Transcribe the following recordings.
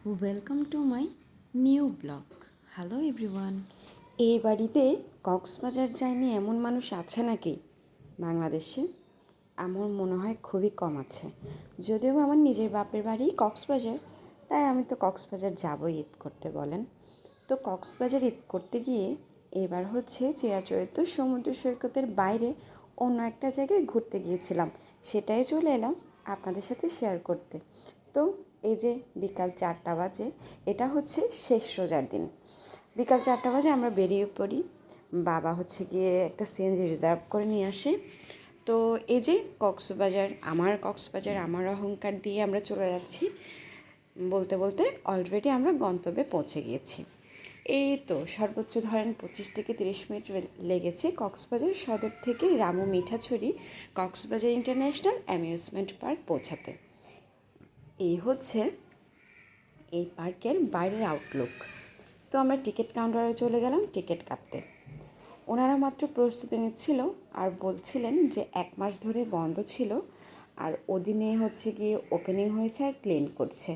Welcome to my new blog. Hello everyone. এই বাড়িতে কক্সবাজার যায়নি এমন মানুষ আছে নাকি বাংলাদেশে? আমার মনে হয় খুবই কম আছে। যদিও আমার নিজের বাপের বাড়ি কক্সবাজার, তাই আমি তো কক্সবাজার যাবই ঈদ করতে বলেন। তো কক্সবাজার ঈদ করতে গিয়ে এবার হচ্ছে চিরাচরিত সমুদ্র সৈকতের বাইরে অন্য একটা জায়গায় ঘুরতে গিয়েছিলাম, সেটাই চলে এলাম আপনাদের সাথে শেয়ার করতে। তো এই যে বিকাল 4টা বাজে, এটা হচ্ছে শেষ রোজার দিন। বিকাল 4টা বাজে আমরা বেরিয়ে পড়ি। বাবা হচ্ছে গিয়ে একটা সিএনজি রিজার্ভ করে নিয়ে আসে। তো এই যে কক্সবাজার আমার অহংকার দিয়ে আমরা চলে যাচ্ছি। বলতে বলতে অলরেডি আমরা গন্তব্যে পৌঁছে গিয়েছি। এই তো সর্বোচ্চ ধরেন 25 থেকে 30 মিনিট লেগেছে কক্সবাজার সদর থেকে Ramu Mithachhari Cox's Bazar international amusement park পৌঁছাতে। এই হচ্ছে এই পার্কের বাইরের আউটলুক। তো আমরা টিকিট কাউন্টারে চলে গেলাম টিকিট কাটতে। ওনারা মাত্র প্রস্তুতি নিচ্ছিল আর বলছিলেন যে 1 মাস ধরে বন্ধ ছিল, আর ওদিনে হচ্ছে গিয়ে ওপেনিং হয়েছে আর ক্লিন করছে।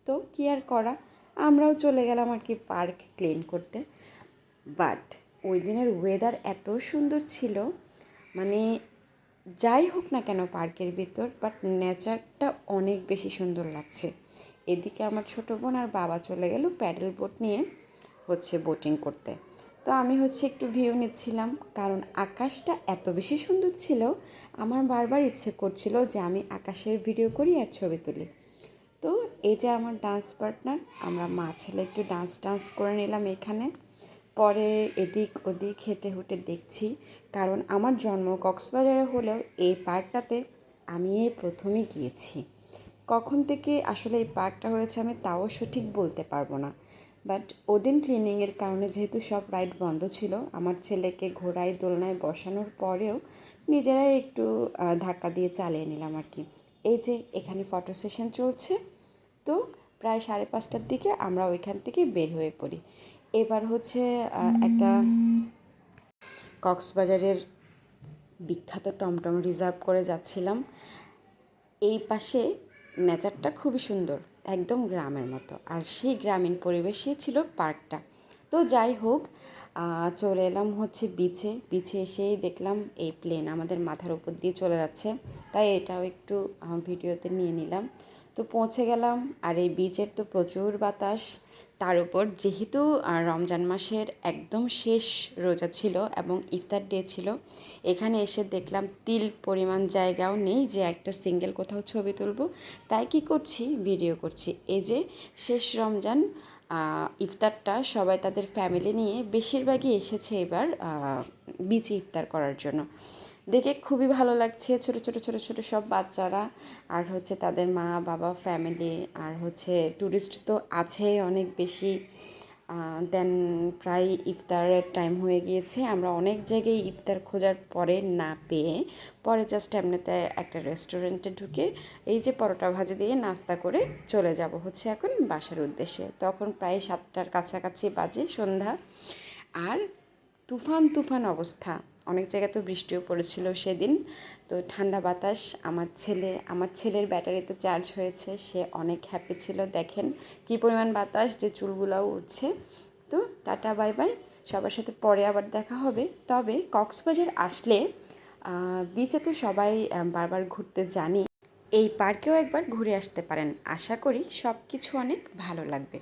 তো কী আর করা, আমরাও চলে গেলাম আর কি পার্ক ক্লিন করতে। বাট ওই দিনের ওয়েদার এত সুন্দর ছিল, মানে যাই হোক না কেন পার্কের ভিতর, বাট নেচারটা অনেক বেশি সুন্দর লাগছে। এদিকে আমার ছোটো বোন আর বাবা চলে গেল প্যাডেল বোট নিয়ে হচ্ছে বোটিং করতে। তো আমি হচ্ছে একটু ভিউ নিচ্ছিলাম, কারণ আকাশটা এত বেশি সুন্দর ছিল, আমার বারবার ইচ্ছে করছিল যে আমি আকাশের ভিডিও করি আর ছবি তুলি। তো এই যে আমার ডান্স পার্টনার, আমরা মা ছেলে একটু ডান্স করে নিলাম এখানে। পরে এদিক ওদিক হেঁটে হুটে দেখছি, কারণ আমার জন্ম কক্সবাজারে হলেও এই পার্কটাতে আমি এই প্রথমে গিয়েছি। কখন থেকে আসলে এই পার্কটা হয়েছে আমি তাও সঠিক বলতে পারবো না। বাট ওদিন ক্লিনিংয়ের কারণে যেহেতু সব রাইড বন্ধ ছিল, আমার ছেলেকে ঘোড়ায় দোলনায় বসানোর পরেও নিজেরাই একটু ধাক্কা দিয়ে চালিয়ে নিলাম আর কি। এই যে এখানে ফটো সেশন চলছে। তো প্রায় 5:30টার দিকে আমরা ওইখান থেকে বের হয়ে পড়ি। এবার হচ্ছে একটা কক্সবাজারের বিখ্যাত টমটম রিজার্ভ করে যাচ্ছিলাম। এই পাশে নেচারটা খুবই সুন্দর, একদম গ্রামের মতো, আর সেই গ্রামীণ পরিবেশে ছিল পার্কটা। তো যাই হোক, চলে এলাম হচ্ছে বিচে এসেই দেখলাম এই প্লেন আমাদের মাথার উপর দিয়ে চলে যাচ্ছে, তাই এটাও একটু ভিডিওতে নিয়ে নিলাম। তো পৌঁছে গেলাম, আর এই বিচের তো প্রচুর বাতাস। তার উপর যেহেতু রমজান মাসের একদম শেষ রোজা ছিল এবং ইফতার ডে ছিল, এখানে এসে দেখলাম তিল পরিমাণ জায়গাও নেই যে একটা সিঙ্গেল কোথাও ছবি তুলবো। তাই কি করছি, ভিডিও করছি। এই যে শেষ রমজান ইফতারটা সবাই তাদের ফ্যামিলি নিয়ে বেশিরভাগই এসেছে এবার বিচে ইফতার করার জন্য। দেখে খুবই ভালো লাগছে, ছোট ছোট ছোট ছোট সব বাচ্চারা, আর হচ্ছে তাদের মা বাবা ফ্যামিলি, আর হচ্ছে ট্যুরিস্ট তো আছেই অনেক বেশি। দেন প্রায় ইফতারের টাইম হয়ে গিয়েছে, আমরা অনেক জায়গায় ইফতার খোঁজার পরে না পেয়ে পরে জাস্ট এমনিতে একটা রেস্টুরেন্টে ঢুকে এই যে পরোটা ভাজি দিয়ে নাস্তা করে চলে যাব হচ্ছে এখন বাসার উদ্দেশ্যে। তখন প্রায় 7টার কাছাকাছি বাজে সন্ধ্যা, আর তুফান অবস্থা। অনেক জায়গায় তো বৃষ্টিও পড়েছিল সেদিন। তো ঠান্ডা বাতাস, আমার ছেলের ব্যাটারিতে চার্জ হয়েছে, সে অনেক হ্যাপি ছিল। দেখেন কী পরিমাণ বাতাস, যে চুলগুলাও উঠছে। তো টাটা বাই বাই, সবার সাথে পরে আবার দেখা হবে। তবে কক্সবাজার আসলে বিচে তো সবাই বারবার ঘুরতে জানি, এই পার্কেও একবার ঘুরে আসতে পারেন। আশা করি সব কিছু অনেক ভালো লাগবে।